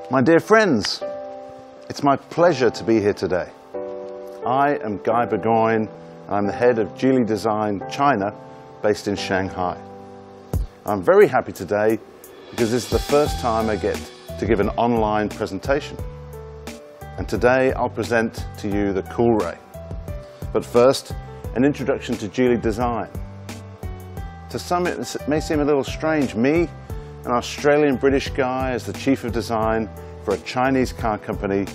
My dear friends, it's my pleasure to be here today. I am Guy Burgoyne, and I'm the head of Geely Design China, based in Shanghai. I'm very happy today because this is the first time I get to give an online presentation. And today I'll present to you the Coolray. But first, an introduction to Geely Design. To some it may seem a little strange, me, an Australian-British guy, as the chief of design for a Chinese car company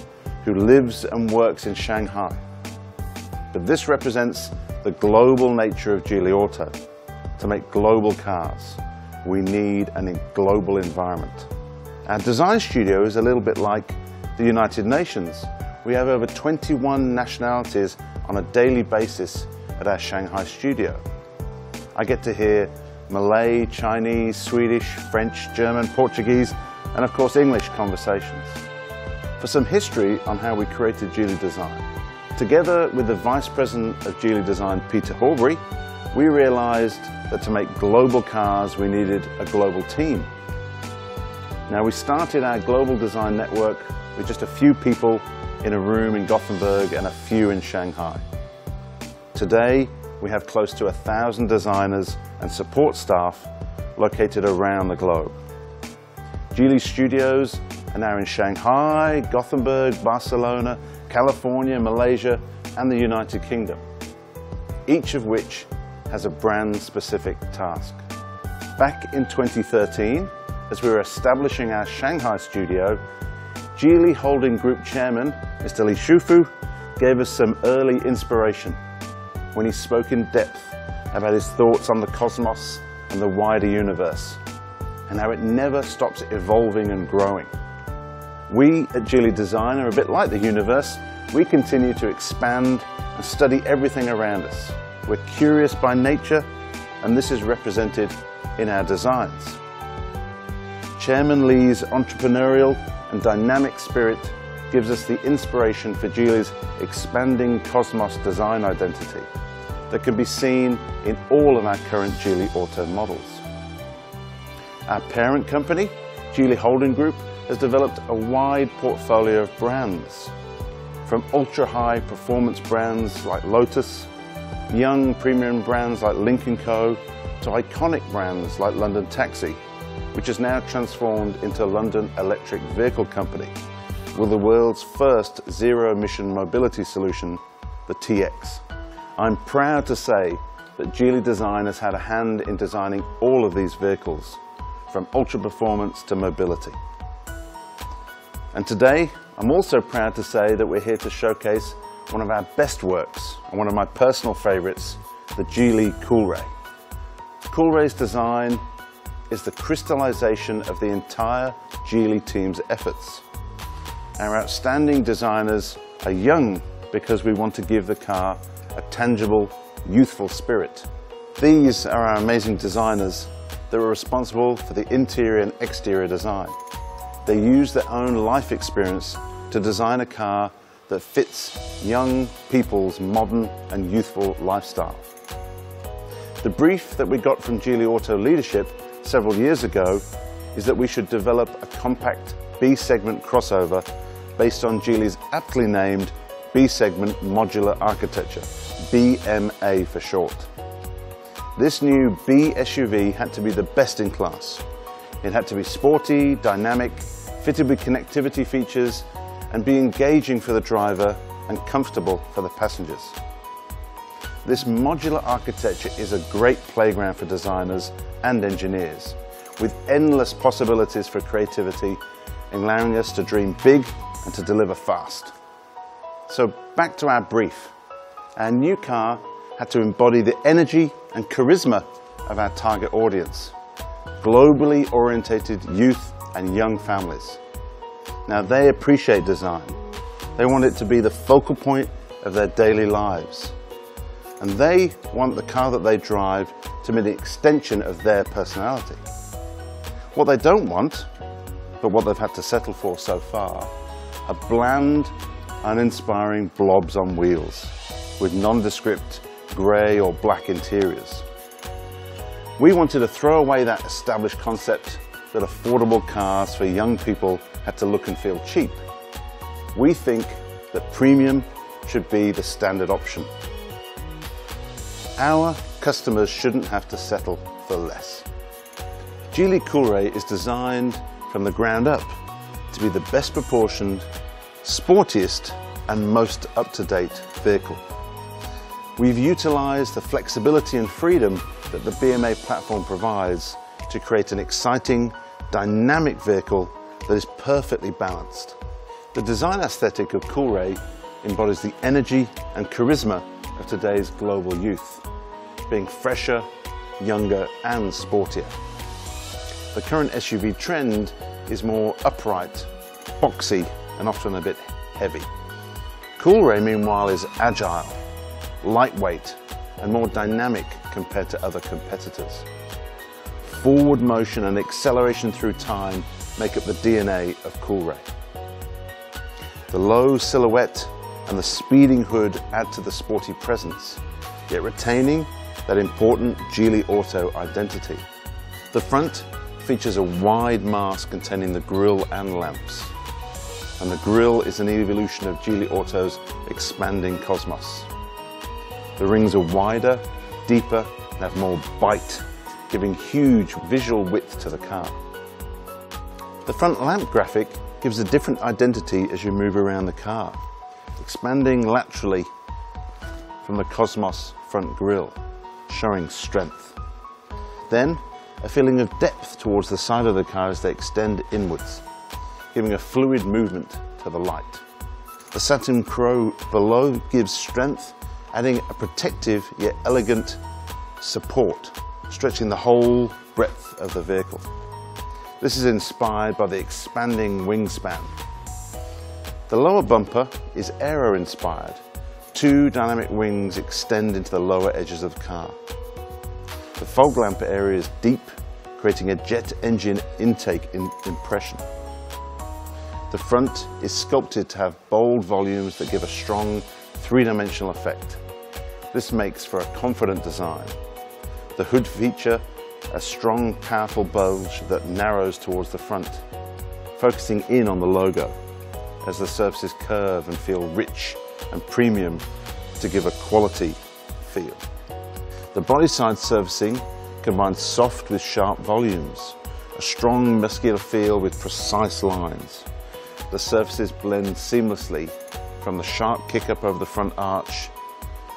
who lives and works in Shanghai. But this represents the global nature of Geely Auto. To make global cars, we need a global environment. Our design studio is a little bit like the United Nations. We have over 21 nationalities on a daily basis at our Shanghai studio. I get to hear Malay, Chinese, Swedish, French, German, Portuguese, and of course English conversations. For some history on how we created Geely Design. Together with the Vice President of Geely Design, Peter Horbury, we realized that to make global cars we needed a global team. Now, we started our global design network with just a few people in a room in Gothenburg and a few in Shanghai. Today, we have close to 1,000 designers and support staff located around the globe. Geely studios are now in Shanghai, Gothenburg, Barcelona, California, Malaysia, and the United Kingdom, each of which has a brand-specific task. Back in 2013, as we were establishing our Shanghai studio, Geely Holding Group Chairman, Mr. Li Shufu, gave us some early inspiration when he spoke in depth about his thoughts on the cosmos and the wider universe, and how it never stops evolving and growing. We at Geely Design are a bit like the universe. We continue to expand and study everything around us. We're curious by nature, and this is represented in our designs. Chairman Li's entrepreneurial and dynamic spirit gives us the inspiration for Geely's expanding cosmos design identity that can be seen in all of our current Geely Auto models. Our parent company, Geely Holding Group, has developed a wide portfolio of brands, from ultra-high performance brands like Lotus, young premium brands like Lynk & Co, to iconic brands like London Taxi, which is now transformed into London Electric Vehicle Company, with the world's first zero-emission mobility solution, the TX. I'm proud to say that Geely Design has had a hand in designing all of these vehicles, from ultra-performance to mobility. And today, I'm also proud to say that we're here to showcase one of our best works, and one of my personal favorites, the Geely Coolray. Coolray's design is the crystallization of the entire Geely team's efforts. Our outstanding designers are young because we want to give the car a tangible, youthful spirit. These are our amazing designers that are responsible for the interior and exterior design. They use their own life experience to design a car that fits young people's modern and youthful lifestyle. The brief that we got from Geely Auto leadership several years ago is that we should develop a compact B-segment crossover based on Geely's aptly named B-segment modular architecture, BMA for short. This new B SUV had to be the best in class. It had to be sporty, dynamic, fitted with connectivity features, and be engaging for the driver and comfortable for the passengers. This modular architecture is a great playground for designers and engineers, with endless possibilities for creativity, allowing us to dream big and to deliver fast. So back to our brief. Our new car had to embody the energy and charisma of our target audience, globally orientated youth and young families. Now, they appreciate design. They want it to be the focal point of their daily lives. And they want the car that they drive to be the extension of their personality. What they don't want, but what they've had to settle for so far, are bland, uninspiring blobs on wheels with nondescript grey or black interiors. We wanted to throw away that established concept that affordable cars for young people had to look and feel cheap. We think that premium should be the standard option. Our customers shouldn't have to settle for less. Geely Coolray is designed from the ground up to be the best proportioned, sportiest and most up-to-date vehicle. We've utilised the flexibility and freedom that the BMA platform provides to create an exciting, dynamic vehicle that is perfectly balanced. The design aesthetic of Coolray embodies the energy and charisma of today's global youth, being fresher, younger and sportier. The current SUV trend is more upright, boxy and often a bit heavy. Coolray, meanwhile, is agile, lightweight and more dynamic compared to other competitors. Forward motion and acceleration through time make up the DNA of Coolray. The low silhouette and the speeding hood add to the sporty presence, yet retaining that important Geely Auto identity. The front features a wide mast containing the grille and lamps, and the grille is an evolution of Geely Auto's expanding cosmos. The rings are wider, deeper and have more bite, giving huge visual width to the car. The front lamp graphic gives a different identity as you move around the car, expanding laterally from the Cosmos front grille, showing strength. Then, a feeling of depth towards the side of the car as they extend inwards, giving a fluid movement to the light. The satin crow below gives strength, adding a protective yet elegant support, stretching the whole breadth of the vehicle. This is inspired by the expanding wingspan. The lower bumper is aero-inspired. Two dynamic wings extend into the lower edges of the car. The fog lamp area is deep, creating a jet engine intake impression. The front is sculpted to have bold volumes that give a strong three-dimensional effect. This makes for a confident design. The hood feature a strong, powerful bulge that narrows towards the front, focusing in on the logo as the surfaces curve and feel rich and premium to give a quality feel. The body side surfacing combines soft with sharp volumes, a strong muscular feel with precise lines. The surfaces blend seamlessly from the sharp kick up over the front arch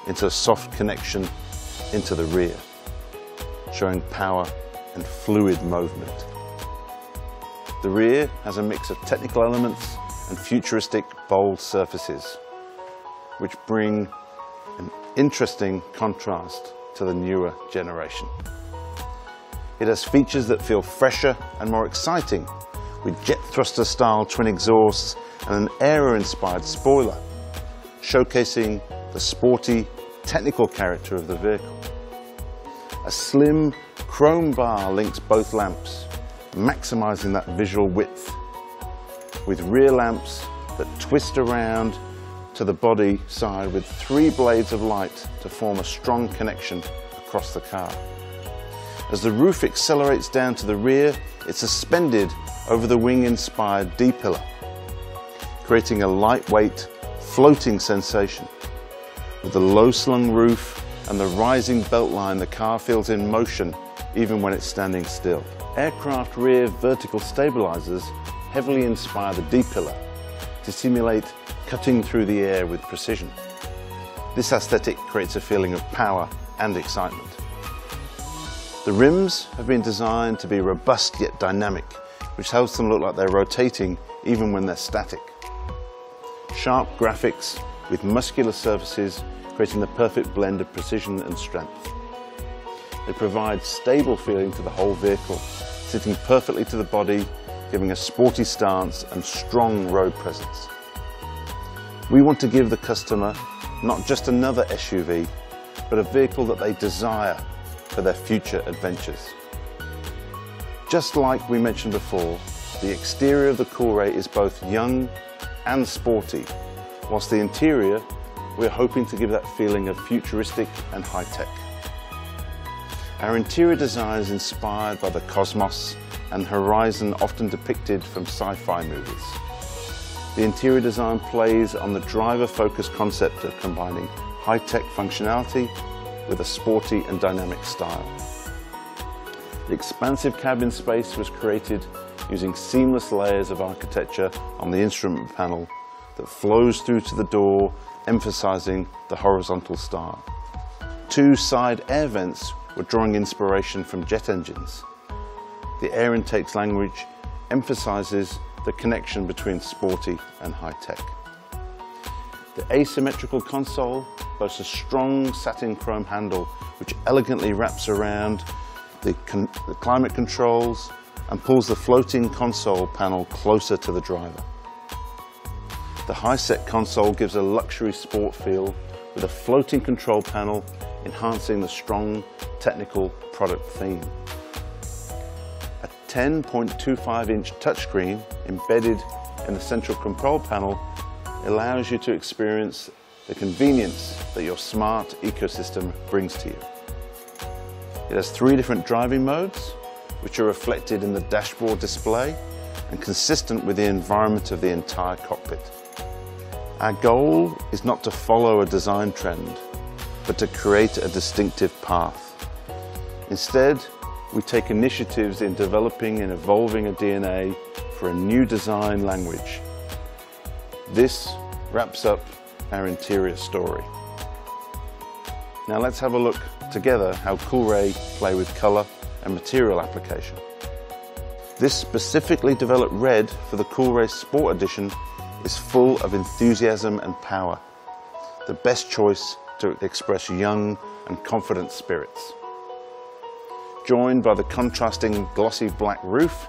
into a soft connection into the rear, showing power and fluid movement. The rear has a mix of technical elements and futuristic, bold surfaces, which bring an interesting contrast to the newer generation. It has features that feel fresher and more exciting, with jet thruster style twin exhausts and an aero-inspired spoiler, showcasing the sporty, technical character of the vehicle. A slim chrome bar links both lamps, maximizing that visual width, with rear lamps that twist around to the body side with 3 blades of light to form a strong connection across the car. As the roof accelerates down to the rear, it's suspended over the wing-inspired D-pillar, creating a lightweight, floating sensation. With the low-slung roof and the rising beltline, the car feels in motion even when it's standing still. Aircraft rear vertical stabilizers heavily inspire the D-pillar to simulate cutting through the air with precision. This aesthetic creates a feeling of power and excitement. The rims have been designed to be robust yet dynamic, which helps them look like they're rotating even when they're static. Sharp graphics with muscular surfaces creating the perfect blend of precision and strength. They provide stable feeling to the whole vehicle, sitting perfectly to the body, giving a sporty stance and strong road presence. We want to give the customer not just another SUV, but a vehicle that they desire for their future adventures. Just like we mentioned before, the exterior of the Coolray is both young and sporty, whilst the interior, we're hoping to give that feeling of futuristic and high-tech. Our interior design is inspired by the cosmos and horizon often depicted from sci-fi movies. The interior design plays on the driver-focused concept of combining high-tech functionality with a sporty and dynamic style. The expansive cabin space was created using seamless layers of architecture on the instrument panel that flows through to the door, emphasizing the horizontal style. Two side air vents were drawing inspiration from jet engines. The air intake's language emphasizes the connection between sporty and high-tech. The asymmetrical console boasts a strong satin chrome handle which elegantly wraps around the climate controls and pulls the floating console panel closer to the driver. The high-set console gives a luxury sport feel with a floating control panel enhancing the strong technical product theme. A 10.25-inch touchscreen embedded in the central control panel allows you to experience the convenience that your smart ecosystem brings to you. It has 3 different driving modes, which are reflected in the dashboard display and consistent with the environment of the entire cockpit. Our goal is not to follow a design trend, but to create a distinctive path. Instead, we take initiatives in developing and evolving a DNA for a new design language. This wraps up our interior story. Now let's have a look together how Coolray play with color and material application. This specifically developed red for the Coolray Sport Edition is full of enthusiasm and power, the best choice to express young and confident spirits. Joined by the contrasting glossy black roof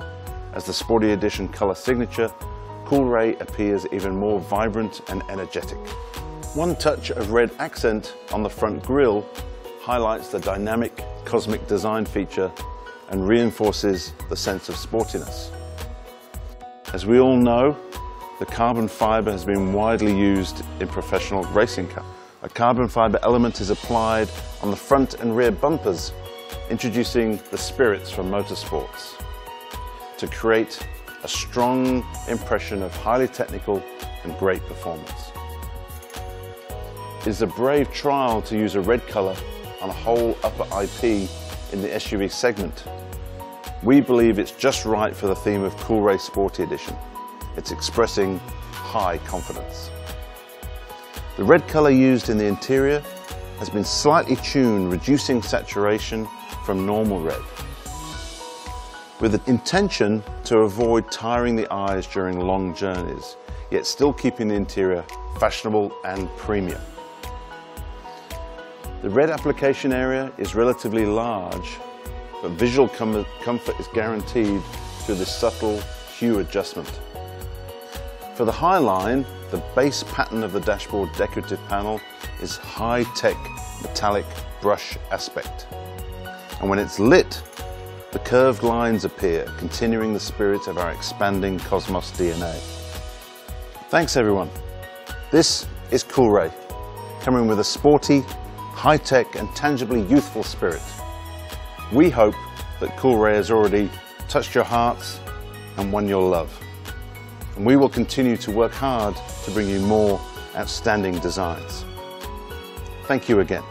as the Sporty Edition color signature, Coolray appears even more vibrant and energetic. One touch of red accent on the front grille highlights the dynamic cosmic design feature and reinforces the sense of sportiness. As we all know, the carbon fiber has been widely used in professional racing cars. A carbon fiber element is applied on the front and rear bumpers, introducing the spirits from motorsports to create a strong impression of highly technical and great performance. It is a brave trial to use a red color on a whole upper IP in the SUV segment. We believe it's just right for the theme of Coolray Sporty Edition. It's expressing high confidence. The red color used in the interior has been slightly tuned, reducing saturation from normal red, with the intention to avoid tiring the eyes during long journeys, yet still keeping the interior fashionable and premium. The red application area is relatively large, but visual comfort is guaranteed through this subtle hue adjustment. For the High line, the base pattern of the dashboard decorative panel is high-tech metallic brush aspect. And when it's lit, the curved lines appear, continuing the spirit of our expanding Cosmos DNA. Thanks everyone. This is Coolray, coming with a sporty, high-tech and tangibly youthful spirit. We hope that Coolray has already touched your hearts and won your love. And we will continue to work hard to bring you more outstanding designs. Thank you again.